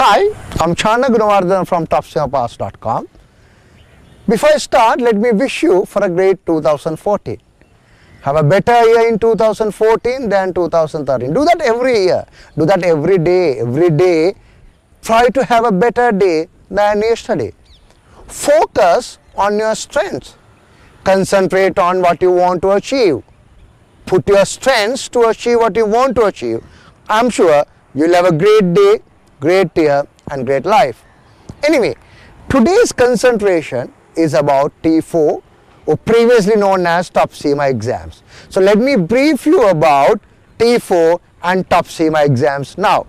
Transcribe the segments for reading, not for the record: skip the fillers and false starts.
Hi, I'm Channa Gunawardana from Topcima. Before I start, let me wish you for a great 2014. Have a better year in 2014 than 2013. Do that every year. Do that every day. Every day, try to have a better day than yesterday. Focus on your strengths. Concentrate on what you want to achieve. Put your strengths to achieve what you want to achieve. I'm sure you'll have a great day, great year and great life. Anyway, today's concentration is about T4, or previously known as Topcima exams. So let me brief you about T4 and Topcima exams now.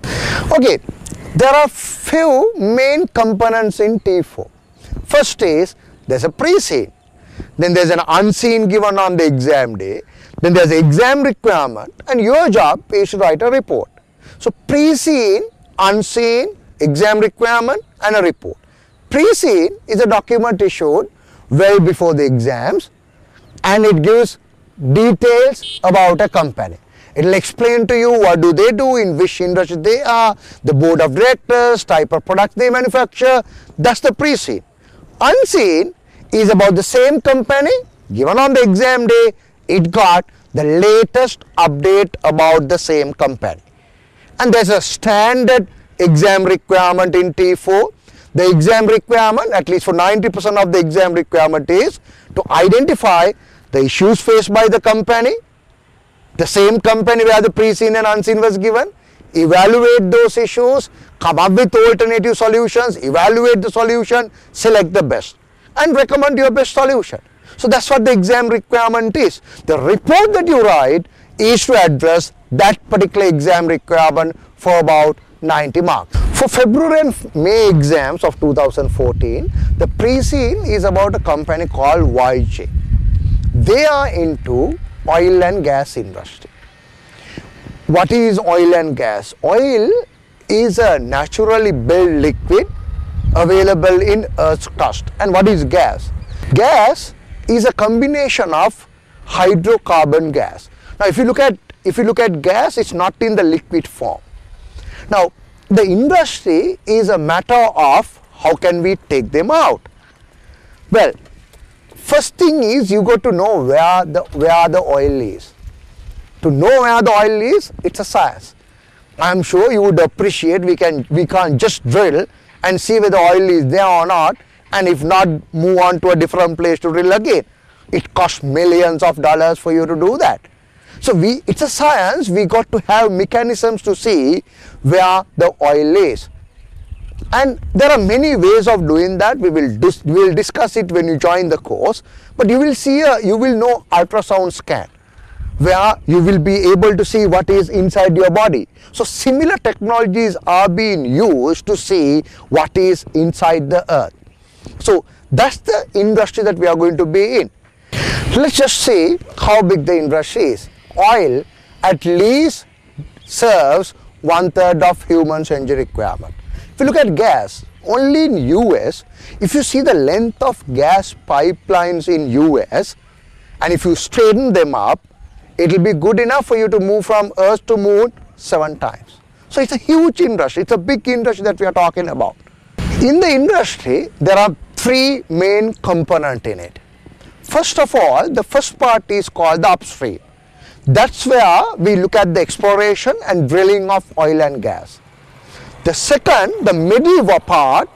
Okay, there are few main components in T4. First is there's a pre-scene, then there's an unseen given on the exam day, then there's an exam requirement, and your job is to write a report. So pre-scene, unseen, exam requirement and a report. Pre-scene is a document issued well before the exams and it gives details about a company. It will explain to you what do they do, in which industry they are, the board of directors, type of products they manufacture. That's the pre-scene. Unseen is about the same company, given on the exam day, it got the latest update about the same company. And there's a standard exam requirement in T4. The exam requirement, at least for 90% of the exam requirement, is to identify the issues faced by the company, the same company where the pre-scene and unseen was given, evaluate those issues, come up with alternative solutions, evaluate the solution, select the best, and recommend your best solution. So that's what the exam requirement is. The report that you write is to address that particular exam requirement for about 90 marks. For February and May exams of 2014, the pre-scene is about a company called YJ. They are into oil and gas industry. What is oil and gas? Oil is a naturally built liquid available in Earth's crust. And what is gas? Gas is a combination of hydrocarbon gas. Now if you look at gas, it's not in the liquid form. Now the industry is a matter of how can we take them out. Well, first thing is you got to know where the oil is. To know where the oil is, it's a science. I'm sure you would appreciate we can't just drill and see whether oil is there or not, and if not, move on to a different place to drill again. It costs millions of dollars for you to do that. So it's a science. We got to have mechanisms to see where the oil is. And there are many ways of doing that. We will discuss it when you join the course. But you will know ultrasound scan, where you will be able to see what is inside your body. So similar technologies are being used to see what is inside the earth. So that's the industry that we are going to be in. Let's just see how big the industry is. Oil at least serves 1/3 of human energy requirement. If you look at gas, only in US, if you see the length of gas pipelines in US, and if you straighten them up, it will be good enough for you to move from Earth to Moon 7 times. So it's a huge industry. It's a big industry that we are talking about. In the industry, there are 3 main components in it. First of all, the first part is called the upstream. That's where we look at the exploration and drilling of oil and gas. The second, the middle part,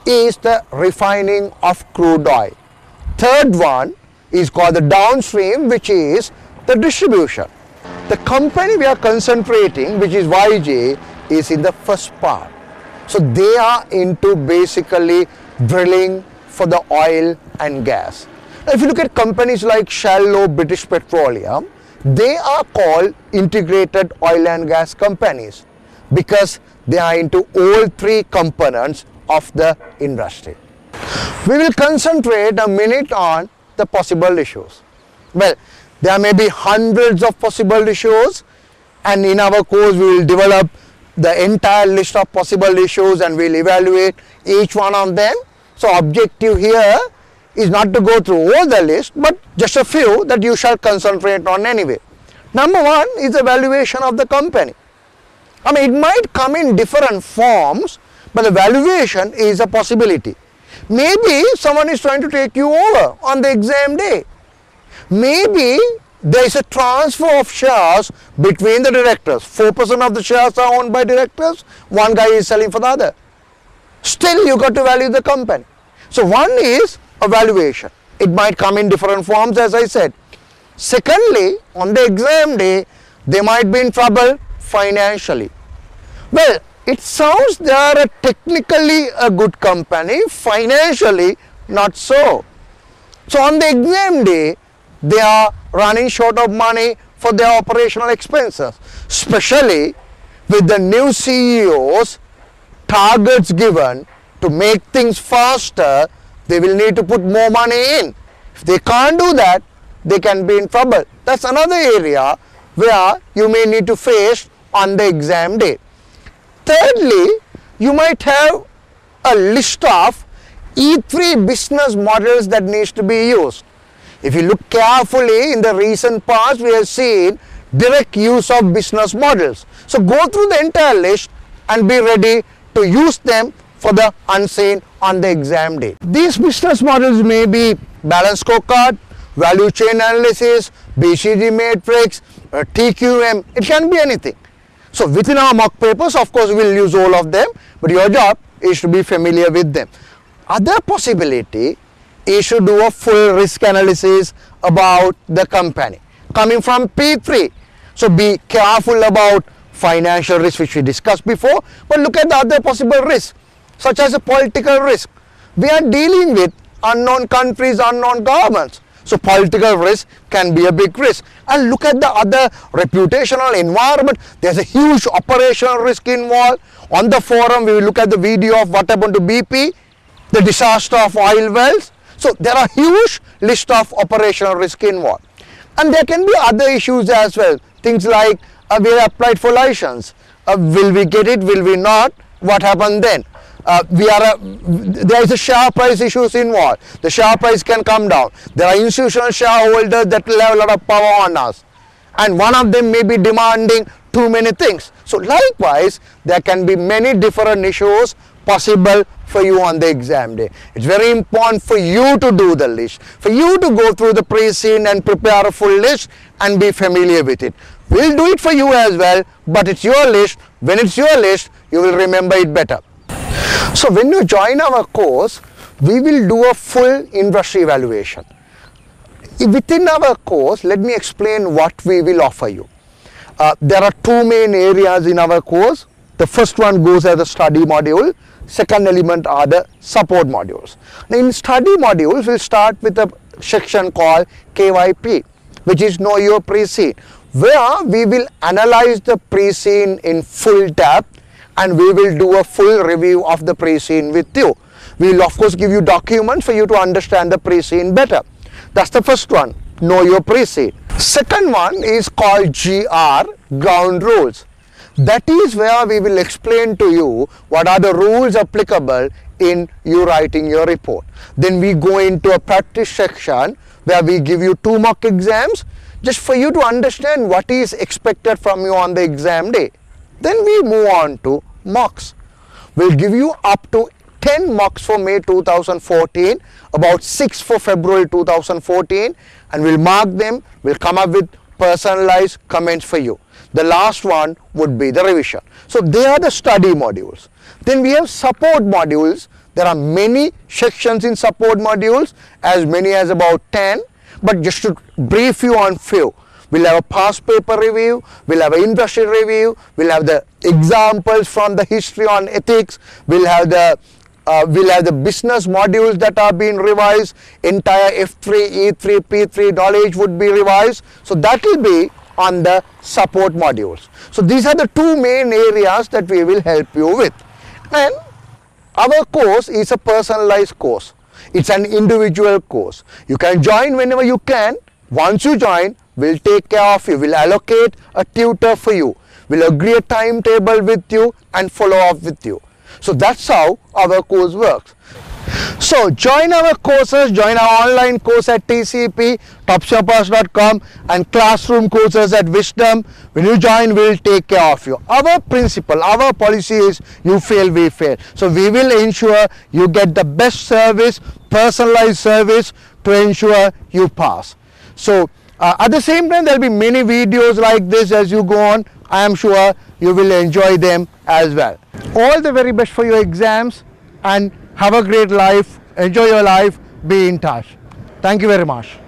is the refining of crude oil. Third one is called the downstream, which is the distribution. The company we are concentrating, which is YJ, is in the first part. So they are into basically drilling for the oil and gas. Now, if you look at companies like Shell, British Petroleum, they are called integrated oil and gas companies because they are into all 3 components of the industry. We will concentrate a minute on the possible issues. Well, there may be hundreds of possible issues, and in our course we will develop the entire list of possible issues and we will evaluate each one of them. So objective here is not to go through all the list, but just a few that you shall concentrate on anyway. Number 1 is evaluation of the company. I mean, it might come in different forms, but the valuation is a possibility. Maybe someone is trying to take you over on the exam day. Maybe there is a transfer of shares between the directors. 4% of the shares are owned by directors, one guy is selling for the other. Still you got to value the company. So one is a valuation. It might come in different forms, as I said. Secondly, on the exam day, they might be in trouble financially. Well, it sounds they are technically a good company, financially not so. So on the exam day, they are running short of money for their operational expenses, especially with the new CEOs targets given to make things faster. They will need to put more money in. If they can't do that, they can be in trouble. That's another area where you may need to face on the exam day. Thirdly, you might have a list of E3 business models that needs to be used. If you look carefully, in the recent past we have seen direct use of business models. So go through the entire list and be ready to use them for the unseen on the exam day. These business models may be balance scorecard, value chain analysis, BCG matrix, TQM, it can be anything. So within our mock papers, of course, we will use all of them, but your job is to be familiar with them. Other possibility is to do a full risk analysis about the company coming from P3. So be careful about financial risk, which we discussed before, but look at the other possible risks, such as a political risk. We are dealing with unknown countries, unknown governments. So political risk can be a big risk. And look at the other reputational environment. There's a huge operational risk involved. On the forum, we will look at the video of what happened to BP, the disaster of oil wells. So there are huge list of operational risk involved. And there can be other issues as well. Things like we have applied for license. Will we get it? Will we not? What happened then? There is a share price issues involved. The share price can come down. There are institutional shareholders that will have a lot of power on us, and one of them may be demanding too many things. So likewise, there can be many different issues possible for you on the exam day. It's very important for you to do the list, for you to go through the pre-scene and prepare a full list and be familiar with it. We'll do it for you as well, but it's your list. When it's your list, you will remember it better. So when you join our course, we will do a full industry evaluation. Within our course, let me explain what we will offer you. There are two main areas in our course. The first one goes as a study module. Second element are the support modules. Now in study modules, we'll start with a section called KYP, which is Know Your Pre-Scene, where we will analyze the pre-scene in full depth, and we will do a full review of the pre-scene with you. We will of course give you documents for you to understand the pre-scene better. That's the first one, Know Your Pre-Scene. Second one is called GR, Ground Rules. That is where we will explain to you what are the rules applicable in you writing your report. Then we go into a practice section where we give you 2 mock exams just for you to understand what is expected from you on the exam day. Then we move on to mocks. We'll give you up to 10 mocks for May 2014, about 6 for February 2014, and we'll mark them. We'll come up with personalized comments for you. The last one would be the revision. So they are the study modules. Then we have support modules. There are many sections in support modules, as many as about 10, but just to brief you on few. We'll have a past paper review, we'll have an industry review, we'll have the examples from the history on ethics, we'll have the business modules that are being revised, entire F3, E3, P3 knowledge would be revised. So that will be on the support modules. So these are the 2 main areas that we will help you with. And our course is a personalized course. It's an individual course. You can join whenever you can. Once you join, we'll take care of you. We'll allocate a tutor for you. We'll agree a timetable with you and follow up with you. So that's how our course works. So join our courses, join our online course at TCP, topcimapass.com, and classroom courses at Wisdom. When you join, we'll take care of you. Our principle, our policy is you fail, we fail. So we will ensure you get the best service, personalized service to ensure you pass. So at the same time, there will be many videos like this as you go on. I am sure you will enjoy them as well. All the very best for your exams, and have a great life. Enjoy your life. Be in touch. Thank you very much.